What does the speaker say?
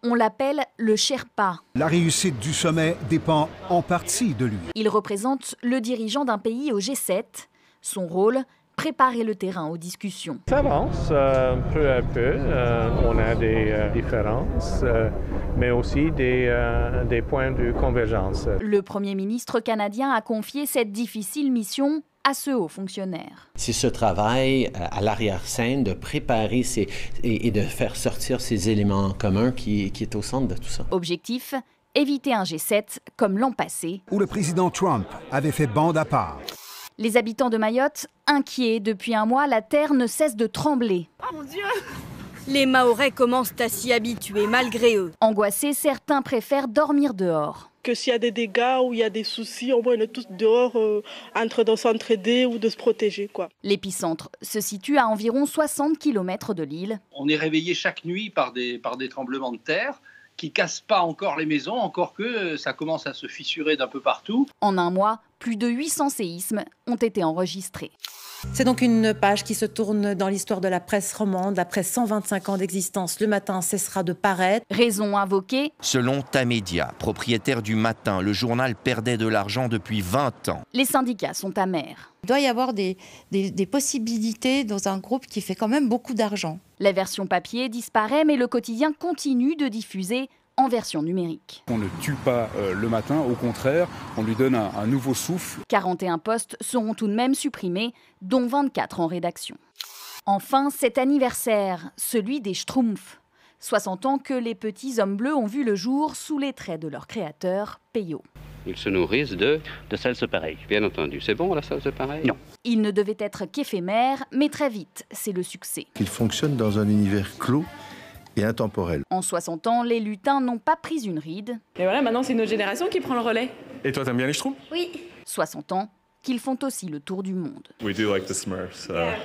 On l'appelle le Sherpa. La réussite du sommet dépend en partie de lui. Il représente le dirigeant d'un pays au G7. Son rôle, préparer le terrain aux discussions. Ça avance peu à peu. On a des différences, mais aussi des points de convergence. Le Premier ministre canadien a confié cette difficile mission à ce haut fonctionnaire. C'est ce travail à l'arrière-scène de préparer et de faire sortir ces éléments communs qui est au centre de tout ça. Objectif, éviter un G7 comme l'an passé, Où le président Trump avait fait bande à part. Les habitants de Mayotte, inquiets. Depuis un mois, la terre ne cesse de trembler. Oh mon Dieu! Les Mahorais commencent à s'y habituer malgré eux. Angoissés, certains préfèrent dormir dehors. Que s'il y a des dégâts ou il y a des soucis, au moins on est tous dehors en train de s'entraider ou de se protéger, quoi. L'épicentre se situe à environ 60 km de l'île. On est réveillé chaque nuit par des tremblements de terre qui ne cassent pas encore les maisons, encore que ça commence à se fissurer d'un peu partout. En un mois, plus de 800 séismes ont été enregistrés. C'est donc une page qui se tourne dans l'histoire de la presse romande. Après 125 ans d'existence, Le Matin cessera de paraître. Raison invoquée. Selon Tamedia, propriétaire du Matin, le journal perdait de l'argent depuis 20 ans. Les syndicats sont amers. Il doit y avoir des possibilités dans un groupe qui fait quand même beaucoup d'argent. La version papier disparaît, mais le quotidien continue de diffuser en version numérique. On ne tue pas Le Matin, au contraire, on lui donne un nouveau souffle. 41 postes seront tout de même supprimés, dont 24 en rédaction. Enfin, cet anniversaire, celui des Schtroumpfs. 60 ans que les petits hommes bleus ont vu le jour sous les traits de leur créateur, Peyo. Ils se nourrissent de salse pareille. Bien entendu. C'est bon la salse pareille? Non. Il ne devait être qu'éphémère, mais très vite, c'est le succès. Il fonctionne dans un univers clos et intemporel. En 60 ans, les lutins n'ont pas pris une ride. Et voilà, maintenant c'est notre génération qui prend le relais. Et toi, t'aimes bien les Schtroumpfs? Oui. 60 ans qu'ils font aussi le tour du monde. We do like the Smurfs. Yeah.